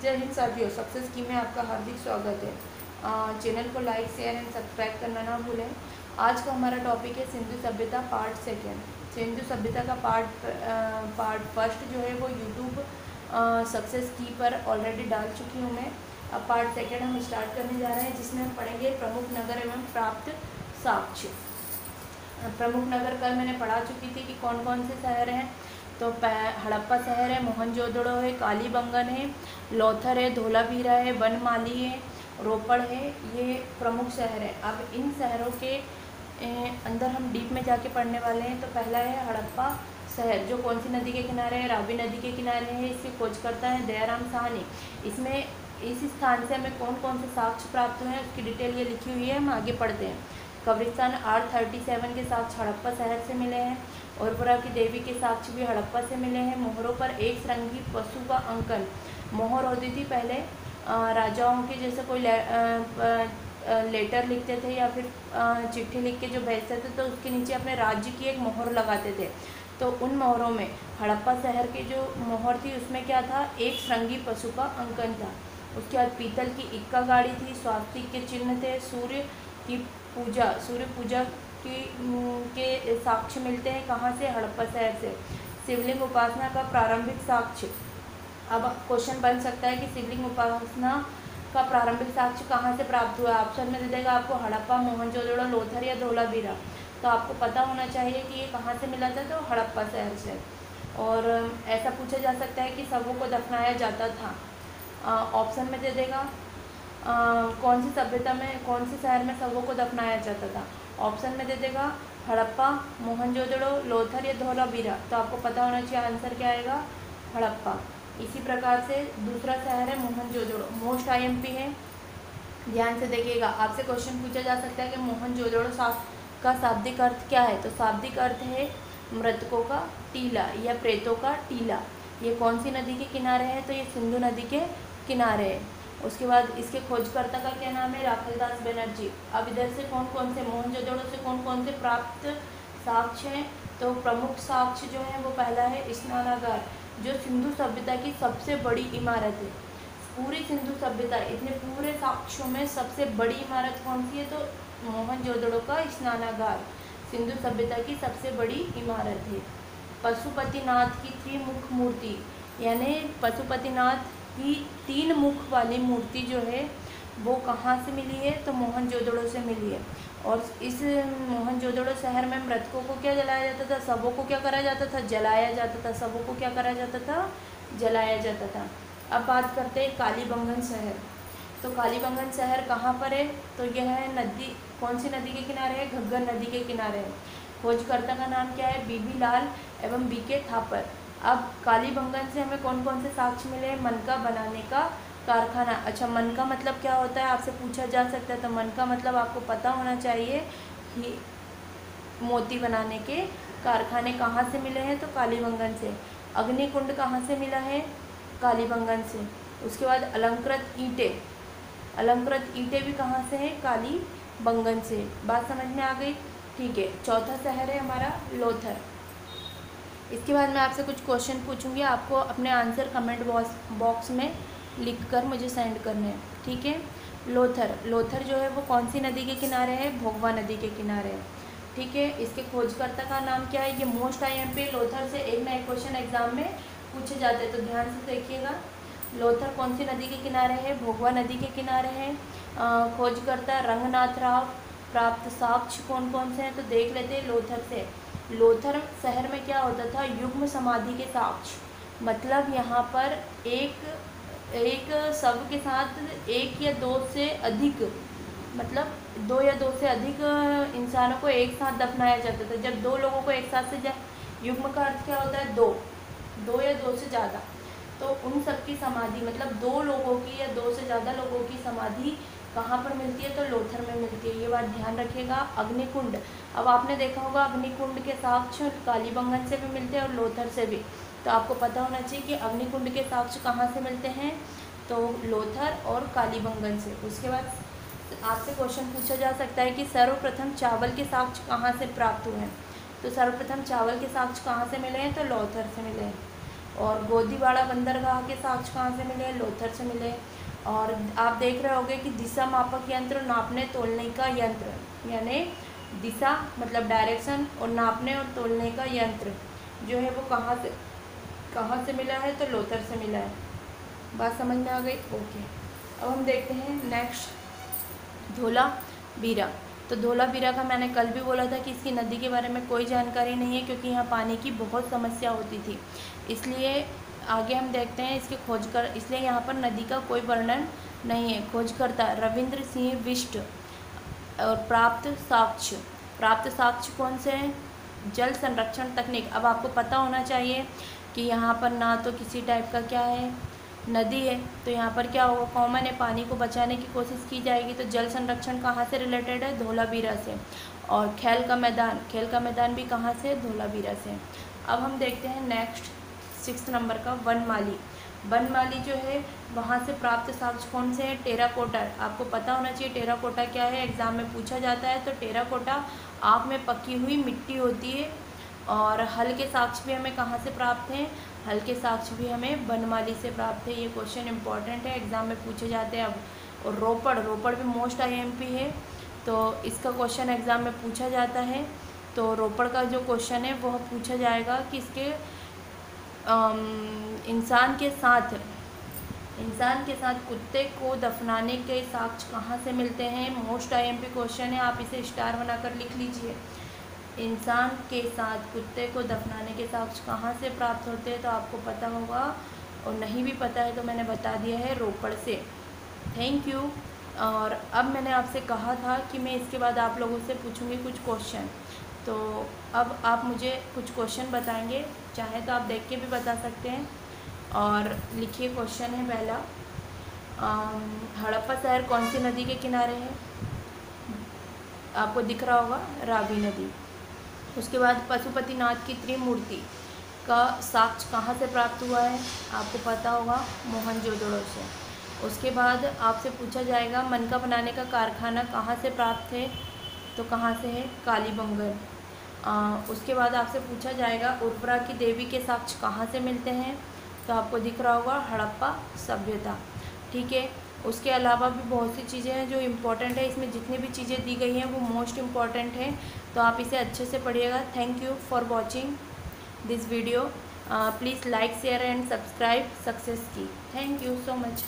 जय हिंद साथियों, सक्सेस की में आपका हार्दिक स्वागत है। चैनल को लाइक शेयर एंड सब्सक्राइब करना ना भूलें। आज का हमारा टॉपिक है सिंधु सभ्यता पार्ट सेकेंड। सिंधु सभ्यता का पार्ट फर्स्ट जो है वो यूट्यूब सक्सेस की पर ऑलरेडी डाल चुकी हूँ मैं। अब पार्ट सेकेंड हम स्टार्ट करने जा रहे हैं, जिसमें हम पढ़ेंगे प्रमुख नगर एवं प्राप्त साक्ष्य। प्रमुख नगर कल मैंने पढ़ा चुकी थी कि कौन कौन से शहर हैं। तो हड़प्पा शहर है, मोहनजोदड़ो है, कालीबंगन है, लोथर है, धोलावीरा है, बनमाली है, रोपड़ है। ये प्रमुख शहर है। अब इन शहरों के अंदर हम डीप में जाके पढ़ने वाले हैं। तो पहला है हड़प्पा शहर, जो कौन सी नदी के किनारे है? रावी नदी के किनारे है। इसकी खोज करता है दयाराम साहनी। इसमें इस स्थान से हमें कौन कौन से साक्ष्य प्राप्त हुए हैं उसकी डिटेल ये लिखी हुई है, हम आगे पढ़ते हैं। कब्रिस्तान R37 के साक्ष्य हड़प्पा शहर से मिले हैं। औरपुरा की देवी के साक्ष्य भी हड़प्पा से मिले हैं। मोहरों पर एक श्रृंगी पशु का अंकन। मोहर होती थी पहले राजाओं के, जैसे कोई लेटर लिखते थे या फिर चिट्ठी लिख के जो भेजते थे तो उसके नीचे अपने राज्य की एक मोहर लगाते थे। तो उन मोहरों में हड़प्पा शहर की जो मोहर थी उसमें क्या था? एक श्रृंगी पशु का अंकन था। उसके बाद पीतल की इक्का गाड़ी थी, स्वास्तिक के चिन्ह थे, सूर्य पूजा के साक्ष्य मिलते हैं। कहाँ से? हड़प्पा शहर से। शिवलिंग उपासना का प्रारंभिक साक्ष्य। अब क्वेश्चन बन सकता है कि शिवलिंग उपासना का प्रारंभिक साक्ष्य कहाँ से प्राप्त हुआ? ऑप्शन में दे देगा आपको हड़प्पा, मोहनजोदड़ो, लोथर या धोलावीरा। तो आपको पता होना चाहिए कि ये कहाँ से मिला था, तो हड़प्पा शहर से। और ऐसा पूछा जा सकता है कि शवों को दफनाया जाता था। ऑप्शन में दे देगा कौन सी सभ्यता में, कौन से शहर में शवों को दफनाया जाता था। ऑप्शन में दे देगा हड़प्पा, मोहनजोदड़ो, लोथर या धोलावीरा। तो आपको पता होना चाहिए आंसर क्या आएगा? हड़प्पा। इसी प्रकार से दूसरा शहर है मोहनजोदड़ो। मोस्ट IMP है, ध्यान से देखिएगा। आपसे क्वेश्चन पूछा जा सकता है कि मोहनजोदड़ो का शाब्दिक अर्थ क्या है? तो शाब्दिक अर्थ है मृतकों का टीला या प्रेतों का टीला। ये कौन सी नदी के किनारे है? तो ये सिंधु नदी के किनारे है। उसके बाद इसके खोजकर्ता का क्या नाम है? राखलदास बनर्जी। अब इधर से कौन कौन से, मोहनजोदड़ो से कौन कौन से प्राप्त साक्ष्य हैं? तो प्रमुख साक्ष्य जो है वो पहला है स्नानागार, जो सिंधु सभ्यता की सबसे बड़ी इमारत है। पूरी सिंधु सभ्यता, इतने पूरे साक्ष्यों में सबसे बड़ी इमारत कौन सी है? तो मोहनजोदड़ो का स्नानागार सिंधु सभ्यता की सबसे बड़ी इमारत है। पशुपतिनाथ की त्रिमुख मूर्ति, यानी पशुपतिनाथ की 3 मुख वाली मूर्ति जो है वो कहाँ से मिली है? तो मोहनजोदड़ो से मिली है। और इस मोहनजोदड़ो शहर में मृतकों को क्या जलाया जाता था? शवों को क्या करा जाता था? जलाया जाता था। शवों को क्या करा जाता था? जलाया जाता था। अब बात करते हैं कालीबंगन शहर। तो कालीबंगन शहर कहाँ पर है? तो यह है नदी, कौन सी नदी के किनारे है? घग्गर नदी के किनारे है। खोजकर्ता का नाम क्या है? BB लाल एवं BK थापर। अब कालीबंगन से हमें कौन कौन से साक्ष्य मिले हैं? मनका बनाने का कारखाना। अच्छा, मन का मतलब क्या होता है आपसे पूछा जा सकता है। तो मन का मतलब आपको पता होना चाहिए कि मोती बनाने के कारखाने कहाँ से मिले हैं? तो कालीबंगन से। अग्निकुंड कहाँ से मिला है? कालीबंगन से। उसके बाद अलंकृत ईंटें भी कहाँ से हैं? कालीबंगन से। बात समझ में आ गई? ठीक है। चौथा शहर है हमारा लोथर। इसके बाद मैं आपसे कुछ क्वेश्चन पूछूंगी, आपको अपने आंसर कमेंट बॉक्स में लिखकर मुझे सेंड करने हैं, ठीक है। लोथर जो है वो कौन सी नदी के किनारे है? भोगवा नदी के किनारे है, ठीक है। इसके खोजकर्ता का नाम क्या है? ये मोस्ट IMP लोथर से एक ना एक क्वेश्चन एग्जाम में पूछे जाते हैं, तो ध्यान से देखिएगा। लोथर कौन सी नदी के किनारे है? भोगवा नदी के किनारे है। खोजकर्ता रंगनाथ राव। प्राप्त साक्ष्य कौन कौन से हैं? तो देख लेते हैं लोथर से। लोथर शहर में क्या होता था? युग्म समाधि के साक्ष्य, मतलब यहाँ पर एक शव के साथ एक या दो से अधिक, मतलब 2 या 2 से अधिक इंसानों को एक साथ दफनाया जाता था। जब 2 लोगों को एक साथ से युग्म का अर्थ क्या होता है? 2 या 2 से ज़्यादा। तो उन सब की समाधि, मतलब 2 लोगों की या 2 से ज़्यादा लोगों की समाधि कहाँ पर मिलती है? तो लोथर में मिलती है। ये बात ध्यान रखिएगा। अग्निकुंड, अब आपने देखा होगा अग्निकुंड के साक्ष्य कालीबंगन से भी मिलते हैं और लोथर से भी। तो आपको पता होना चाहिए कि अग्निकुंड के साक्ष्य कहाँ से मिलते हैं? तो लोथर और कालीबंगन से। उसके बाद आपसे क्वेश्चन पूछा जा सकता है कि सर्वप्रथम चावल के साक्ष्य कहाँ से प्राप्त हुए हैं? तो सर्वप्रथम चावल के साक्ष्य कहाँ से मिले हैं? तो लोथर से मिले हैं। और गोदीवाड़ा बंदरगाह के साक्ष्य कहाँ से मिले? लोथर से मिले। और आप देख रहे होंगे कि दिशा मापक यंत्र नापने तोलने का यंत्र, यानी दिशा मतलब डायरेक्शन और नापने और तोलने का यंत्र जो है वो कहाँ से मिला है? तो लोथर से मिला है। बात समझ में आ गई? ओके। अब हम देखते हैं नेक्स्ट धोलावीरा। तो धोलावीरा का मैंने कल भी बोला था कि इसकी नदी के बारे में कोई जानकारी नहीं है, क्योंकि यहाँ पानी की बहुत समस्या होती थी। इसलिए आगे हम देखते हैं इसके इसलिए यहाँ पर नदी का कोई वर्णन नहीं है। खोजकर्ता रविंद्र सिंह बिष्ट। और प्राप्त साक्ष्य कौन से हैं? जल संरक्षण तकनीक। अब आपको पता होना चाहिए कि यहाँ पर ना तो किसी टाइप का क्या है, नदी है, तो यहाँ पर क्या होगा? कॉमन है, पानी को बचाने की कोशिश की जाएगी। तो जल संरक्षण कहाँ से रिलेटेड है? धोलावीरा से। और खेल का मैदान भी कहाँ से? धोलावीरा से। अब हम देखते हैं नेक्स्ट 6 नंबर का वनमाली जो है वहाँ से प्राप्त साक्ष्य कौन से हैं? टेराकोटा। आपको पता होना चाहिए टेराकोटा क्या है, एग्जाम में पूछा जाता है। तो टेराकोटा आग में पकी हुई मिट्टी होती है। और हल के साक्ष्य भी हमें कहाँ से प्राप्त हैं? हल के साक्ष्य भी हमें वनमाली से प्राप्त है। ये क्वेश्चन इंपॉर्टेंट है, एग्जाम में पूछे जाते हैं। अब और रोपड़ भी मोस्ट IMP है, तो इसका क्वेश्चन एग्जाम में पूछा जाता है। तो रोपड़ का जो क्वेश्चन है वह पूछा जाएगा कि इसके इंसान के साथ कुत्ते को दफनाने के साक्ष्य कहाँ से मिलते हैं? मोस्ट IMP क्वेश्चन है, आप इसे स्टार बनाकर लिख लीजिए। इंसान के साथ कुत्ते को दफनाने के साक्ष्य कहाँ से प्राप्त होते हैं? तो आपको पता होगा, और नहीं भी पता है तो मैंने बता दिया है, रोपड़ से। Thank you. और अब मैंने आपसे कहा था कि मैं इसके बाद आप लोगों से पूछूंगी कुछ क्वेश्चन, तो अब आप मुझे कुछ क्वेश्चन बताएंगे, चाहे तो आप देख के भी बता सकते हैं। और लिखिए क्वेश्चन है पहला, हड़प्पा शहर कौन सी नदी के किनारे है? आपको दिख रहा होगा, रावी नदी। उसके बाद पशुपतिनाथ की त्रिमूर्ति का साक्ष्य कहाँ से प्राप्त हुआ है? आपको पता होगा, मोहनजोदड़ो से। उसके बाद आपसे पूछा जाएगा मनका बनाने का कारखाना कहाँ से प्राप्त है? तो कहाँ से है? कालीबंगन। उसके बाद आपसे पूछा जाएगा उर्वरा की देवी के साक्ष्य कहाँ से मिलते हैं? तो आपको दिख रहा होगा, हड़प्पा सभ्यता। ठीक है। उसके अलावा भी बहुत सी चीज़ें हैं जो इम्पोर्टेंट है, इसमें जितनी भी चीज़ें दी गई हैं वो मोस्ट इम्पॉर्टेंट हैं, तो आप इसे अच्छे से पढ़िएगा। Thank you for watching this video. Please like share and subscribe success की। Thank you so much.